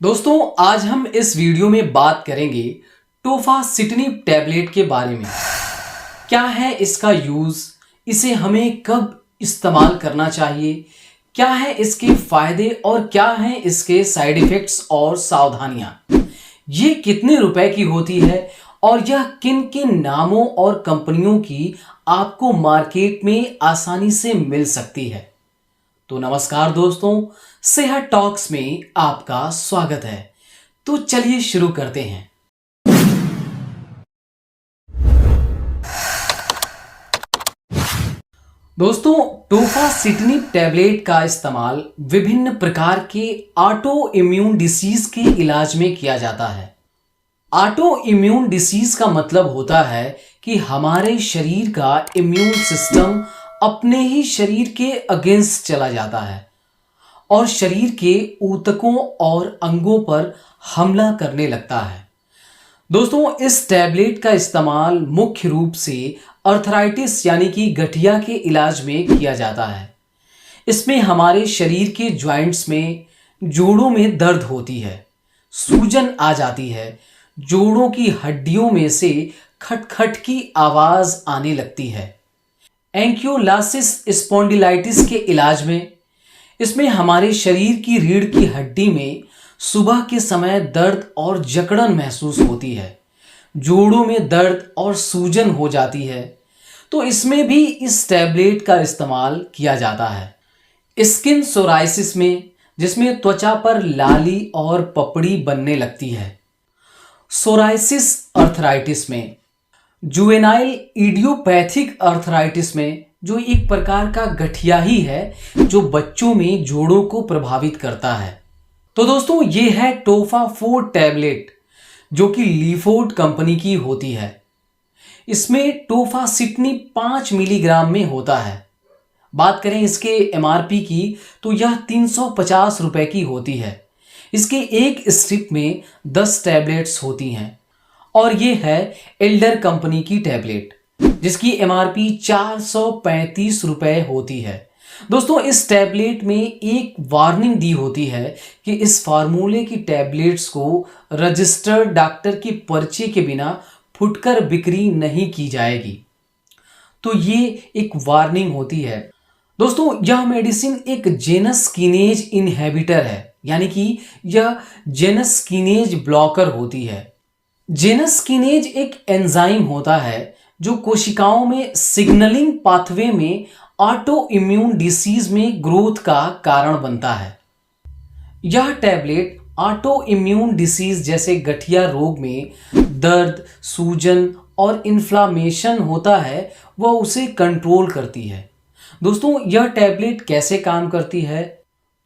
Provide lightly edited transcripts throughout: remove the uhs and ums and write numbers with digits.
दोस्तों आज हम इस वीडियो में बात करेंगे टोफासिटनिब टैबलेट के बारे में। क्या है इसका यूज़, इसे हमें कब इस्तेमाल करना चाहिए, क्या है इसके फायदे और क्या हैं इसके साइड इफ़ेक्ट्स और सावधानियां, ये कितने रुपए की होती है और यह किन किन नामों और कंपनियों की आपको मार्केट में आसानी से मिल सकती है। तो नमस्कार दोस्तों, सेहत टॉक्स में आपका स्वागत है। तो चलिए शुरू करते हैं। दोस्तों, टोफासिटनिब टैबलेट का इस्तेमाल विभिन्न प्रकार के ऑटो इम्यून डिसीज के इलाज में किया जाता है। ऑटो इम्यून डिसीज का मतलब होता है कि हमारे शरीर का इम्यून सिस्टम अपने ही शरीर के अगेंस्ट चला जाता है और शरीर के ऊतकों और अंगों पर हमला करने लगता है। दोस्तों, इस टैबलेट का इस्तेमाल मुख्य रूप से अर्थराइटिस यानी कि गठिया के इलाज में किया जाता है। इसमें हमारे शरीर के जॉइंट्स में जोड़ों में दर्द होती है, सूजन आ जाती है, जोड़ों की हड्डियों में से खटखट की आवाज आने लगती है। एंक्योलासिस स्पॉन्डिलाइटिस के इलाज में इसमें हमारे शरीर की रीढ़ की हड्डी में सुबह के समय दर्द और जकड़न महसूस होती है, जोड़ों में दर्द और सूजन हो जाती है, तो इसमें भी इस टैबलेट का इस्तेमाल किया जाता है। स्किन सोराइसिस में, जिसमें त्वचा पर लाली और पपड़ी बनने लगती है। सोराइसिस अर्थराइटिस में, जुवेनाइल इडियोपैथिक अर्थराइटिस में, जो एक प्रकार का गठिया ही है जो बच्चों में जोड़ों को प्रभावित करता है। तो दोस्तों, ये है टोफा-4 टैबलेट जो कि लीफोर्ड कंपनी की होती है। इसमें टोफासिटनिब 5 मिलीग्राम में होता है। बात करें इसके एमआरपी की तो यह 350 रुपए की होती है। इसके एक स्ट्रिप में 10 टैबलेट्स होती हैं और ये है एल्डर कंपनी की टैबलेट जिसकी एमआरपी 435 रुपए होती है। दोस्तों, इस टैबलेट में एक वार्निंग दी होती है कि इस फार्मूले की टैबलेट्स को रजिस्टर्ड डॉक्टर की पर्ची के बिना फुटकर बिक्री नहीं की जाएगी। तो ये एक वार्निंग होती है। दोस्तों, यह मेडिसिन एक जेनस कीनेज इनहिबिटर है, यानी कि यह जेनस कीनेज ब्लॉकर होती है। जेनस कीनेज एक एंजाइम होता है जो कोशिकाओं में सिग्नलिंग पाथवे में ऑटो इम्यून डिसीज में ग्रोथ का कारण बनता है। यह टैबलेट ऑटो इम्यून डिसीज जैसे गठिया रोग में दर्द, सूजन और इन्फ्लामेशन होता है, वह उसे कंट्रोल करती है। दोस्तों, यह टैबलेट कैसे काम करती है?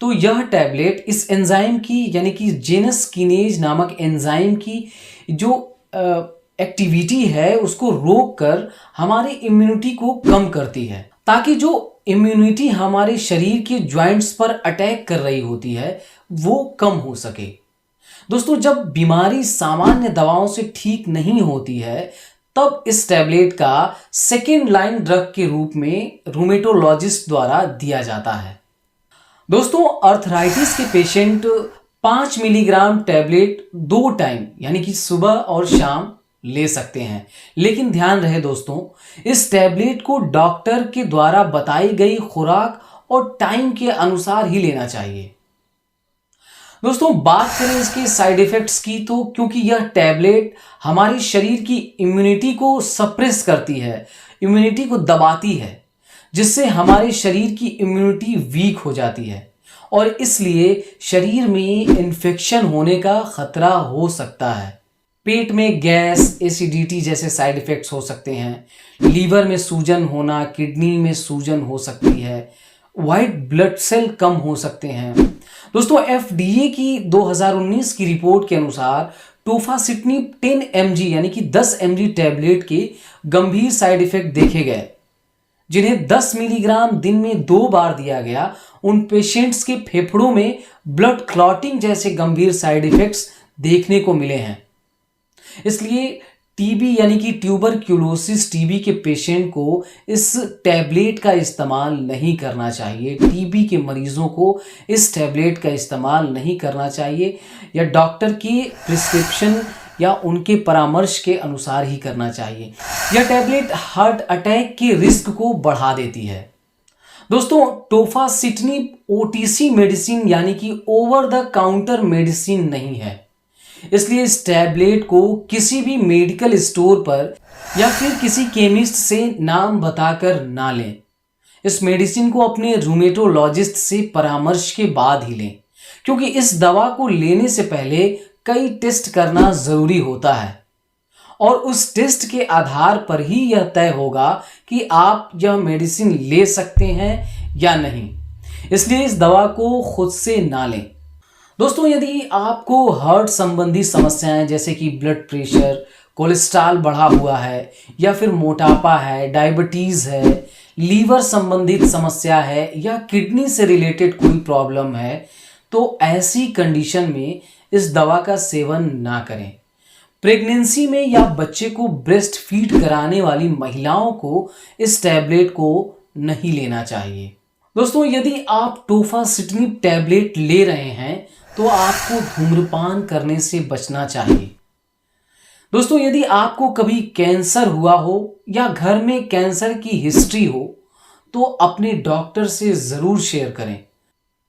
तो यह टैबलेट इस एंजाइम की यानी कि जेनस कीनेज नामक एंजाइम की जो एक्टिविटी है उसको रोक कर हमारी इम्यूनिटी को कम करती है, ताकि जो इम्यूनिटी हमारे शरीर के जॉइंट्स पर अटैक कर रही होती है वो कम हो सके। दोस्तों, जब बीमारी सामान्य दवाओं से ठीक नहीं होती है तब इस टैबलेट का सेकेंड लाइन ड्रग के रूप में रूमेटोलॉजिस्ट द्वारा दिया जाता है। दोस्तों, अर्थराइटिस के पेशेंट 5 मिलीग्राम टैबलेट 2 टाइम यानी कि सुबह और शाम ले सकते हैं, लेकिन ध्यान रहे दोस्तों, इस टैबलेट को डॉक्टर के द्वारा बताई गई खुराक और टाइम के अनुसार ही लेना चाहिए। दोस्तों, बात करें इसके साइड इफेक्ट्स की तो क्योंकि यह टैबलेट हमारे शरीर की इम्यूनिटी को सप्रेस करती है, इम्यूनिटी को दबाती है, जिससे हमारे शरीर की इम्यूनिटी वीक हो जाती है और इसलिए शरीर में इन्फेक्शन होने का खतरा हो सकता है। पेट में गैस, एसिडिटी जैसे साइड इफेक्ट्स हो सकते हैं। लीवर में सूजन होना, किडनी में सूजन हो सकती है, वाइट ब्लड सेल कम हो सकते हैं। दोस्तों, एफडीए की 2019 की रिपोर्ट के अनुसार टोफासिटनिब 10 mg यानी कि 10 mg टैबलेट के गंभीर साइड इफेक्ट देखे गए, जिन्हें 10 मिलीग्राम दिन में 2 बार दिया गया। उन पेशेंट्स के फेफड़ों में ब्लड क्लॉटिंग जैसे गंभीर साइड इफेक्ट्स देखने को मिले हैं। इसलिए टीबी यानी कि ट्यूबरक्यूलोसिस टीबी के पेशेंट को इस टैबलेट का इस्तेमाल नहीं करना चाहिए। टीबी के मरीजों को इस टैबलेट का इस्तेमाल नहीं करना चाहिए या डॉक्टर की प्रिस्क्रिप्शन या उनके परामर्श के अनुसार ही करना चाहिए। यह टैबलेट हार्ट अटैक के रिस्क को बढ़ा देती है। दोस्तों, टोफासिटनिब ओटीसी मेडिसिन यानी कि ओवर द काउंटर मेडिसिन नहीं है, इसलिए इस टैबलेट को किसी भी मेडिकल स्टोर पर या फिर किसी केमिस्ट से नाम बताकर ना लें। इस मेडिसिन को अपने रूमेटोलॉजिस्ट से परामर्श के बाद ही लें, क्योंकि इस दवा को लेने से पहले कई टेस्ट करना जरूरी होता है और उस टेस्ट के आधार पर ही यह तय होगा कि आप यह मेडिसिन ले सकते हैं या नहीं। इसलिए इस दवा को खुद से ना लें। दोस्तों, यदि आपको हार्ट संबंधी समस्याएं जैसे कि ब्लड प्रेशर, कोलेस्ट्रॉल बढ़ा हुआ है या फिर मोटापा है, डायबिटीज़ है, लीवर संबंधित समस्या है या किडनी से रिलेटेड कोई प्रॉब्लम है, तो ऐसी कंडीशन में इस दवा का सेवन ना करें। प्रेगनेंसी में या बच्चे को ब्रेस्ट फीड कराने वाली महिलाओं को इस टैबलेट को नहीं लेना चाहिए। दोस्तों, यदि आप टोफासिटनिब टैबलेट ले रहे हैं तो आपको धूम्रपान करने से बचना चाहिए। दोस्तों, यदि आपको कभी कैंसर हुआ हो या घर में कैंसर की हिस्ट्री हो तो अपने डॉक्टर से ज़रूर शेयर करें।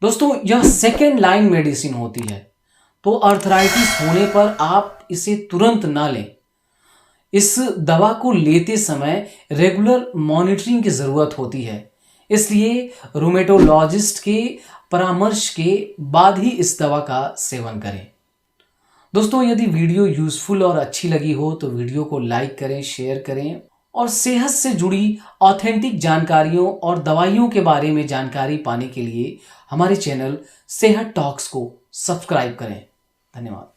दोस्तों, यह सेकेंड लाइन मेडिसिन होती है, तो अर्थराइटिस होने पर आप इसे तुरंत ना लें। इस दवा को लेते समय रेगुलर मॉनिटरिंग की ज़रूरत होती है, इसलिए रूमेटोलॉजिस्ट के परामर्श के बाद ही इस दवा का सेवन करें। दोस्तों, यदि वीडियो यूज़फुल और अच्छी लगी हो तो वीडियो को लाइक करें, शेयर करें और सेहत से जुड़ी ऑथेंटिक जानकारियों और दवाइयों के बारे में जानकारी पाने के लिए हमारे चैनल सेहत टॉक्स को सब्सक्राइब करें। धन्यवाद।